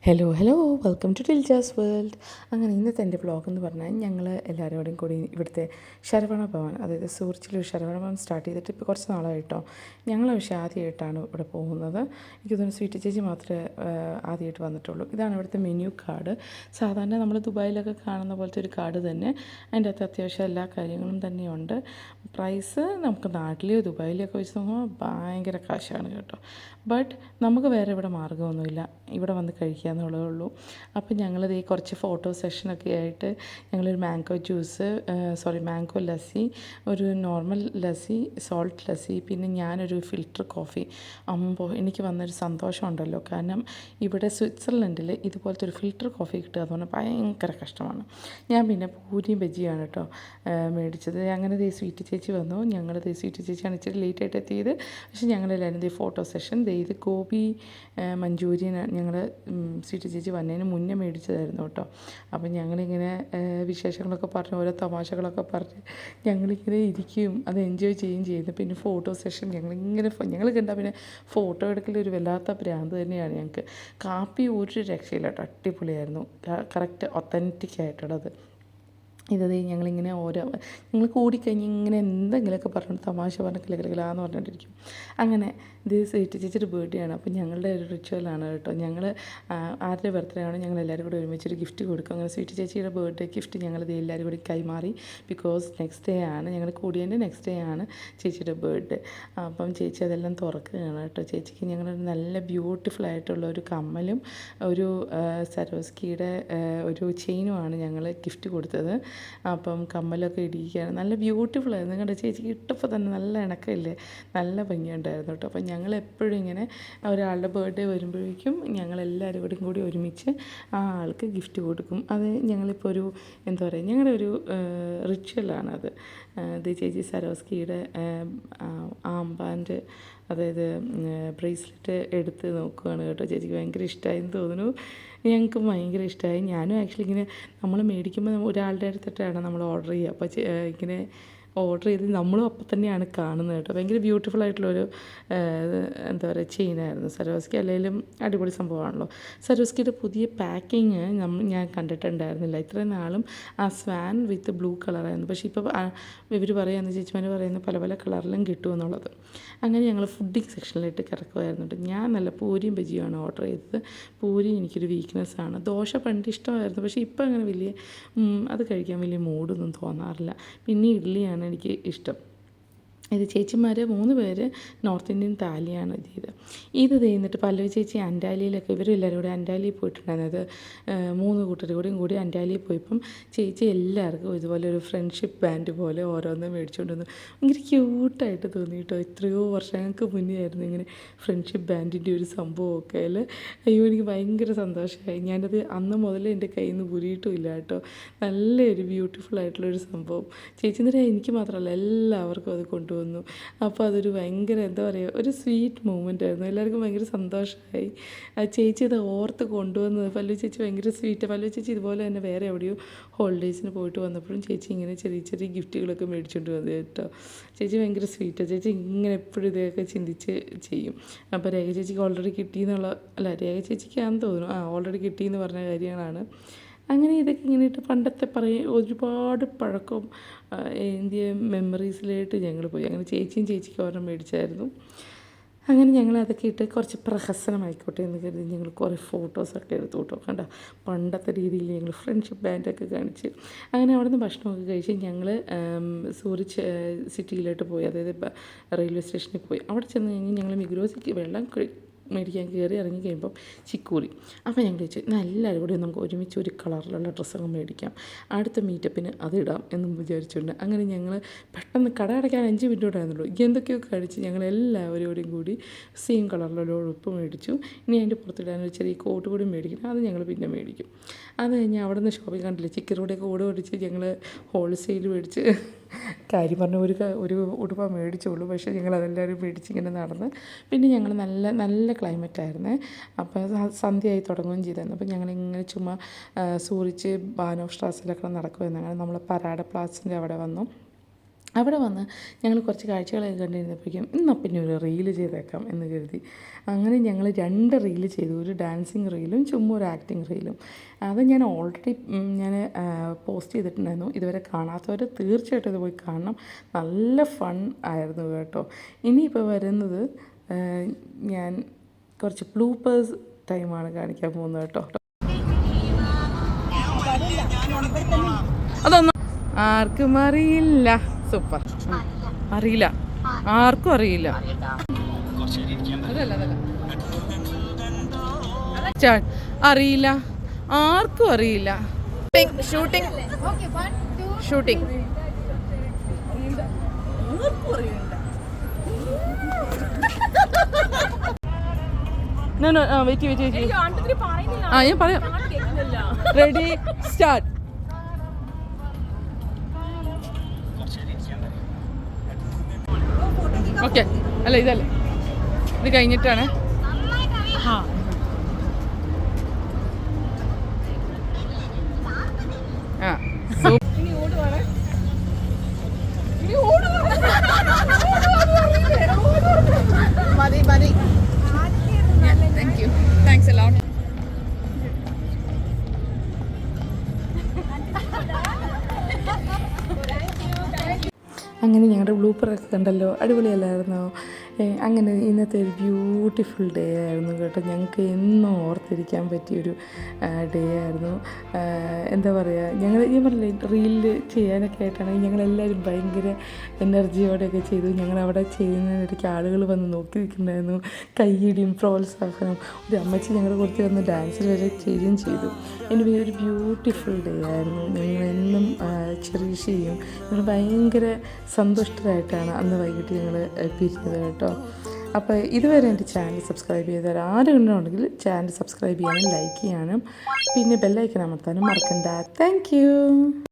Hello hello welcome to Tiljas world. അങ്ങനെ ഇന്നത്തെ എൻ്റെ വ്ളോഗ് എന്ന് പറഞ്ഞാൽ ഞങ്ങൾ എല്ലാവരോടും കൂടി ഇവിടുത്തെ ശരവണ ഭവൻ, അതായത് സൂറിച്ചിലൊരു ശരവണ ഭവൻ സ്റ്റാർട്ട് ചെയ്തിട്ട് ഇപ്പോൾ കുറച്ച് നാളായിട്ടോ. ഞങ്ങൾ പക്ഷേ ആദ്യമായിട്ടാണ് ഇവിടെ പോകുന്നത്. എനിക്ക് തോന്നുന്നു സ്വീറ്റ് ചേച്ചി മാത്രമേ ആദ്യമായിട്ട് വന്നിട്ടുള്ളൂ. ഇതാണ് ഇവിടുത്തെ മെനു കാർഡ്. സാധാരണ നമ്മൾ ദുബായിലൊക്കെ കാണുന്ന പോലത്തെ ഒരു കാർഡ് തന്നെ. അതിൻ്റെ അകത്ത് അത്യാവശ്യം എല്ലാ കാര്യങ്ങളും തന്നെയുണ്ട്. പ്രൈസ് നമുക്ക് നാട്ടിലെയോ ദുബായിലെയോ ഒക്കെ വെച്ച് നോക്കുമ്പോൾ ഭയങ്കര കാശാണ് കേട്ടോ. ബട്ട് നമുക്ക് വേറെ ഇവിടെ മാർഗ്ഗമൊന്നുമില്ല, ഇവിടെ വന്ന് കഴിക്കുക എന്നുള്ളതേ ഉള്ളൂ. അപ്പം ഞങ്ങളിത് ഈ കുറച്ച് ഫോട്ടോ സെഷനൊക്കെ ആയിട്ട് ഞങ്ങളൊരു മാംഗോ ലസ്സി, ഒരു നോർമൽ ലസ്സി, സോൾട്ട് ലസ്സി, പിന്നെ ഞാനൊരു ഫിൽറ്റർ കോഫി. എനിക്ക് വന്നൊരു സന്തോഷമുണ്ടല്ലോ, കാരണം ഇവിടെ സ്വിറ്റ്സർലൻഡിൽ ഇതുപോലത്തെ ഒരു ഫിൽറ്റർ കോഫി കിട്ടുക എന്ന് പറഞ്ഞാൽ ഭയങ്കര കഷ്ടമാണ്. ഞാൻ പിന്നെ പൂരിയും ബജിയാണ് കേട്ടോ മേടിച്ചത്. അങ്ങനെ ദേ സ്വീറ്റ് ചേച്ചി വന്നു. സ്വീറ്റ് ചേച്ചിയാണ് ഇച്ചിരി ലേറ്റായിട്ട് എത്തിയത്. പക്ഷേ ഞങ്ങളെല്ലാവരും ഫോട്ടോ സെഷൻ ഇത് ഗോബി മഞ്ചൂരിയൻ ഞങ്ങൾ സ്വീറ്റ് ചേച്ചി വന്നതിന് മുന്നേ മേടിച്ചതായിരുന്നു കേട്ടോ. അപ്പം ഞങ്ങളിങ്ങനെ വിശേഷങ്ങളൊക്കെ പറഞ്ഞ് ഓരോ തമാശകളൊക്കെ പറഞ്ഞ് ഞങ്ങളിങ്ങനെ ഇരിക്കും, അത് എൻജോയ് ചെയ്യുന്നു. പിന്നെ ഫോട്ടോ സെഷൻ ഞങ്ങൾ കണ്ടാൽ പിന്നെ ഫോട്ടോ എടുക്കലൊരു വല്ലാത്ത ഭ്രാന്ത് തന്നെയാണ് ഞങ്ങൾക്ക്. കാപ്പി ഒരു രക്ഷയില്ല കേട്ടോ, അടിപൊളിയായിരുന്നു, കറക്റ്റ് ഒത്തൻറ്റിക് ആയിട്ടുള്ളത്. ഞങ്ങളിങ്ങനെ ഞങ്ങൾ കൂടിക്കഴിഞ്ഞ് ഇങ്ങനെ എന്തെങ്കിലുമൊക്കെ പറഞ്ഞിട്ട് തമാശ പറഞ്ഞ് കിലകിലാന്ന് പറഞ്ഞുകൊണ്ടിരിക്കും. അങ്ങനെ ഇത് സ്വീറ്റ് ചേച്ചിയുടെ ബർത്ത്ഡേ ആണ്. അപ്പോൾ ഞങ്ങളുടെ ഒരു റിച്വലാണ് കേട്ടോ. ആരുടെ ബർത്ത്ഡേ ആണോ ഞങ്ങളെല്ലാവരും കൂടി ഒരുമിച്ചൊരു ഗിഫ്റ്റ് കൊടുക്കും. അങ്ങനെ സ്വീറ്റ് ചേച്ചിയുടെ ബർത്ത്ഡേ ഗിഫ്റ്റ് ഞങ്ങളിത് എല്ലാവരും കൂടി കൈമാറി. ബിക്കോസ് നെക്സ്റ്റ് ഡേ ആണ് ഞങ്ങൾ കൂടിയതിൻ്റെ നെക്സ്റ്റ് ഡേ ആണ് ചേച്ചിയുടെ ബർത്ത്ഡേ. അപ്പം ചേച്ചി അതെല്ലാം തുറക്കുകയാണ് കേട്ടോ. ചേച്ചിക്ക് ഞങ്ങളൊരു നല്ല ബ്യൂട്ടിഫുൾ ആയിട്ടുള്ള ഒരു കമ്മലും ഒരു സരോസ്കിയുടെ ഒരു ചെയിനുമാണ് ഞങ്ങൾ ഗിഫ്റ്റ് കൊടുത്തത്. അപ്പം കമ്മലൊക്കെ ഇടിക്കുകയാണ്, നല്ല ബ്യൂട്ടിഫുൾ ആയിരുന്നു. നിങ്ങളുടെ ചേച്ചിക്ക് ഇട്ടപ്പോൾ തന്നെ നല്ല ഇണക്കമില്ലേ, നല്ല ഭംഗിയുണ്ടായിരുന്നു കേട്ടോ. അപ്പം ഞങ്ങളെപ്പോഴും ഇങ്ങനെ ഒരാളുടെ ബർത്ത്ഡേ വരുമ്പോഴേക്കും ഞങ്ങളെല്ലാവരും കൂടി ഒരുമിച്ച് ആ ആൾക്ക് ഗിഫ്റ്റ് കൊടുക്കും. അത് ഞങ്ങളിപ്പോൾ ഒരു എന്താ പറയുക, ഞങ്ങളുടെ ഒരു റിച്വലാണത്. ഇത് ചേച്ചി സരോസ്കിയുടെ ആംബാൻഡ്, അതായത് ബ്രേസ്ലെറ്റ് എടുത്ത് നോക്കുകയാണ് കേട്ടോ. ചേച്ചിക്ക് ഭയങ്കര ഇഷ്ടമായെന്ന് തോന്നുന്നു. ഞങ്ങൾക്ക് ഭയങ്കര ഇഷ്ടമായി. ഞാനും ആക്ച്വലി ഇങ്ങനെ നമ്മൾ മേടിക്കുമ്പോൾ ഒരാളുടെ അടുത്തിട്ടാണ് നമ്മൾ ഓർഡർ ചെയ്യുക. അപ്പോൾ ഇങ്ങനെ ഓർഡർ ചെയ്ത് നമ്മളും അപ്പം തന്നെയാണ് കാണുന്നത് കേട്ടോ. ഭയങ്കര ബ്യൂട്ടിഫുൾ ആയിട്ടുള്ളൊരു എന്താ പറയുക ചെയിനായിരുന്നു. സരോസ്കി അല്ലെങ്കിലും അടിപൊളി സംഭവമാണല്ലോ. സരോസ്കിയുടെ പുതിയ പാക്കിങ് ഞാൻ കണ്ടിട്ടുണ്ടായിരുന്നില്ല. ഇത്രയും നാളും ആ സ്വാൻ വിത്ത് ബ്ലൂ കളറായിരുന്നു. പക്ഷേ ഇപ്പോൾ ഇവർ പറയുന്നത്, ചേച്ചിമാർ പറയുന്നത് പല പല കളറിലും കിട്ടുമെന്നുള്ളത്. അങ്ങനെ ഞങ്ങൾ ഫുഡിങ് സെക്ഷനിലിട്ട് കിടക്കുമായിരുന്നു. ഞാൻ നല്ല പൂരിയും ബജിയുമാണ് ഓർഡർ ചെയ്തത്. പൂരി എനിക്കൊരു വീക്ക്നെസ്സാണ്. ദോശ പണ്ട് ഇഷ്ടമായിരുന്നു, പക്ഷേ ഇപ്പം അങ്ങനെ അത് കഴിക്കാൻ വലിയ മൂഡൊന്നും തോന്നാറില്ല. പിന്നെ ഇഡ്ഡലിയാണ് എനിക്ക് ഇഷ്ടം. ഇത് ചേച്ചിമാർ 3 പേര് നോർത്ത് ഇന്ത്യൻ താലിയാണ് ഇത് ചെയ്യുന്നിട്ട് പല്ലവി ചേച്ചി അൻറ്റാലിയിലൊക്കെ ഇവരെല്ലാവരും കൂടി അൻറ്റാലിയിൽ പോയിട്ടുണ്ടായിരുന്നത്. 3 കൂട്ടരും കൂടി അൻറ്റാലിയിൽ പോയപ്പം ചേച്ചി എല്ലാവർക്കും ഇതുപോലെ ഒരു ഫ്രണ്ട്ഷിപ്പ് ബാൻഡ് പോലെ ഓരോന്ന് മേടിച്ചുകൊണ്ട് വന്നു. ഭയങ്കര ക്യൂട്ടായിട്ട് തോന്നി കേട്ടോ. എത്രയോ വർഷങ്ങൾക്ക് മുന്നേ ആയിരുന്നു ഇങ്ങനെ ഫ്രണ്ട്ഷിപ്പ് ബാൻഡിൻ്റെ ഒരു സംഭവമൊക്കെ. അയ്യോ, എനിക്ക് ഭയങ്കര സന്തോഷമായി. ഞാനത് അന്ന് മുതൽ എൻ്റെ കയ്യിൽ നിന്ന് പുരിയിട്ടുമില്ല കേട്ടോ. നല്ലൊരു ബ്യൂട്ടിഫുൾ ആയിട്ടുള്ളൊരു സംഭവം. ചേച്ചി എന്നിട്ട് എനിക്ക് മാത്രമല്ല എല്ലാവർക്കും അത് കൊണ്ടുവന്നു. അപ്പോൾ അതൊരു ഭയങ്കര എന്താ പറയുക, ഒരു സ്വീറ്റ് മൂമെൻ്റ് ആയിരുന്നു. എല്ലാവർക്കും ഭയങ്കര സന്തോഷമായി. ചേച്ചി അത് ഓർത്ത് കൊണ്ടുവന്നത്. പല്ലു ചേച്ചി ഭയങ്കര സ്വീറ്റ്. പല്ലു ചേച്ചി ഇതുപോലെ തന്നെ വേറെ എവിടെയോ ഹോളിഡേയ്സിന് പോയിട്ട് വന്നപ്പോഴും ചേച്ചി ഇങ്ങനെ ചെറിയ ചെറിയ ഗിഫ്റ്റുകളൊക്കെ മേടിച്ചുകൊണ്ട് വന്നത് കേട്ടോ. ചേച്ചി ഭയങ്കര സ്വീറ്റാണ്. ചേച്ചി ഇങ്ങനെ എപ്പോഴും ഇതൊക്കെ ചിന്തിച്ച് ചെയ്യും. അപ്പോൾ രേഖ ചേച്ചിക്ക് ഓൾറെഡി കിട്ടിയെന്നുള്ള രേഖ ചേച്ചിക്കാണെന്ന് തോന്നുന്നു, ഓൾറെഡി കിട്ടിയെന്ന് പറഞ്ഞ കാര്യങ്ങളാണ്. അങ്ങനെ ഇതൊക്കെ ഇങ്ങനെ ഇട്ട് പണ്ടത്തെ ഒരുപാട് പഴക്കം ഇന്ത്യ മെമ്മറീസിലായിട്ട് ഞങ്ങൾ പോയി. അങ്ങനെ ചേച്ചിക്ക് ഒരെണ്ണം മേടിച്ചായിരുന്നു. അങ്ങനെ ഞങ്ങൾ അതൊക്കെ ഇട്ട് കുറച്ച് പ്രഹസനമായിക്കോട്ടെ എന്ന് കരുതി ഞങ്ങൾ കുറേ ഫോട്ടോസൊക്കെ എടുത്തു കേട്ടോ. കണ്ട പണ്ടത്തെ രീതിയിൽ ഞങ്ങൾ ഫ്രണ്ട്ഷിപ്പ് ബാൻഡൊക്കെ കാണിച്ച് അങ്ങനെ അവിടെ നിന്ന് ഭക്ഷണമൊക്കെ കഴിച്ച് ഞങ്ങൾ സൂറിച്ച് സിറ്റിയിലോട്ട് പോയി, അതായത് റെയിൽവേ സ്റ്റേഷനിൽ പോയി. അവിടെ ചെന്ന് കഴിഞ്ഞ് ഞങ്ങൾ മിഗ്രോസിക്ക് വെള്ളം മേടിക്കാൻ കയറി ഇറങ്ങി കഴിയുമ്പം ചിക്കൂറി. അപ്പോൾ ഞങ്ങൾ ചോദിച്ചു, എല്ലാവരും കൂടി നമുക്ക് ഒരുമിച്ച് ഒരു കളറിലുള്ള ഡ്രസ്സൊക്കെ മേടിക്കാം, അടുത്ത മീറ്റപ്പിന് അതിടാം എന്നും വിചാരിച്ചുകൊണ്ട് അങ്ങനെ ഞങ്ങൾ പെട്ടെന്ന് കട അടയ്ക്കാൻ 5 മിനിറ്റ് ഉണ്ടായിരുന്നുള്ളൂ. എന്തൊക്കെയോ കഴിച്ച് ഞങ്ങൾ എല്ലാവരോടും കൂടി സെയിം കളറിലുള്ള ഉടുപ്പ് മേടിച്ചു. ഇനി അതിൻ്റെ പുറത്തിടാനൊരു ചെറിയ കോട്ട് കൂടി മേടിക്കണം, അത് ഞങ്ങൾ പിന്നെ മേടിക്കും. അത് കഴിഞ്ഞ് അവിടെ നിന്ന് ഷോപ്പിൽ കണ്ടില്ലേ, ചിക്കറോടെയൊക്കെ ഓടിച്ച് ഞങ്ങൾ ഹോൾസെയിൽ മേടിച്ച് കാര്യം പറഞ്ഞ ഒരു ഉടുപ്പ മേടിച്ചുള്ളൂ. പക്ഷേ ഞങ്ങളതെല്ലാവരും മേടിച്ചിങ്ങനെ നടന്ന് പിന്നെ ഞങ്ങൾ നല്ല ക്ലൈമറ്റായിരുന്നേ. അപ്പോൾ സന്ധ്യയായി തുടങ്ങുകയും ചെയ്തായിരുന്നു. അപ്പോൾ ഞങ്ങളിങ്ങനെ ചുമ്മാ സൂറിച്ച് ബാനോഫ് സ്ട്രാസിലൊക്കെ നടക്കുമായിരുന്നു. അങ്ങനെ നമ്മൾ പരാഡ പ്ലാസിൻ്റെ അവിടെ വന്നു. അവിടെ വന്ന് ഞങ്ങൾ കുറച്ച് കാഴ്ചകളൊക്കെ കണ്ടിരുന്നപ്പോഴേക്കും എന്നാൽ പിന്നെ ഒരു റീല് ചെയ്തേക്കാം എന്ന് കരുതി. അങ്ങനെ ഞങ്ങൾ 2 റീല് ചെയ്തു. ഒരു ഡാൻസിങ് റീലും ചുമ്മാ ഒരു ആക്ടിങ് റീലും. അത് ഞാൻ ഓൾറെഡി പോസ്റ്റ് ചെയ്തിട്ടുണ്ടായിരുന്നു. ഇതുവരെ കാണാത്തവർ തീർച്ചയായിട്ടും ഇത് പോയി കാണണം. നല്ല ഫൺ ആയിരുന്നു കേട്ടോ. ഇനിയിപ്പോൾ വരുന്നത് ഞാൻ കുറച്ച് ബ്ലൂപ്പേഴ്സ് ടൈമാണ് കാണിക്കാൻ പോകുന്നത് കേട്ടോ. അതൊന്നും ആർക്കും അറിയില്ല. സൂപ്പർ. അറിയില്ല, ആർക്കും അറിയില്ല. അറിയില്ല, ആർക്കും അറിയില്ല. ഷൂട്ടിംഗ് ഷൂട്ടിംഗ് വെയിറ്റ് ഞാൻ പറയാം. Ready start. ഓക്കെ, അല്ല ഇതല്ല, ഇത് കഴിഞ്ഞിട്ടാണ്. ആ മതി മതി. Thank you, thanks a lot. അങ്ങനെ ഞങ്ങളുടെ ബ്ലൂപ്പറൊക്കെ കണ്ടല്ലോ, അടിപൊളിയല്ലായിരുന്നോ? അങ്ങനെ ഇന്നത്തെ ഒരു ബ്യൂട്ടിഫുൾ ഡേ ആയിരുന്നു കേട്ടോ. ഞങ്ങൾക്ക് എന്നും ഓർത്തിരിക്കാൻ പറ്റിയൊരു ഡേ ആയിരുന്നു. എന്താ പറയുക, ഞാൻ പറഞ്ഞില്ലേ റീലിൽ ചെയ്യാനൊക്കെ ആയിട്ടാണെങ്കിൽ ഞങ്ങളെല്ലാവരും ഭയങ്കര എനർജിയോടെയൊക്കെ ചെയ്തു. ഞങ്ങളവിടെ ചെയ്യുന്നതിനിടയ്ക്ക് ആളുകൾ വന്ന് നോക്കി നിൽക്കുന്നുണ്ടായിരുന്നു. കയ്യടിയും പ്രോത്സാഹനം. ഒരു അമ്മച്ചി ഞങ്ങളുടെ കൂടെ വന്ന് ഡാൻസിൽ വരെ ചെയ്യുകയും ചെയ്തു. എനിക്ക് ഒരു ബ്യൂട്ടിഫുൾ ഡേ ആയിരുന്നു. ഞങ്ങളെന്നും ചെറിഷ് ചെയ്യും. ഞങ്ങൾ ഭയങ്കര സന്തുഷ്ടരായിട്ടാണ് അന്ന് വൈകിട്ട് ഞങ്ങൾ പിരിഞ്ഞത് കേട്ടോ. അപ്പോൾ ഇതുവരെ എൻ്റെ ചാനൽ സബ്സ്ക്രൈബ് ചെയ്താൽ ആരെങ്കിലും ഉണ്ടെങ്കിൽ ചാനൽ സബ്സ്ക്രൈബ് ചെയ്യാനും ലൈക്ക് ചെയ്യാനും പിന്നെ ബെല്ലൈക്കൺ അമർത്താനും മറക്കണ്ട. Thank you.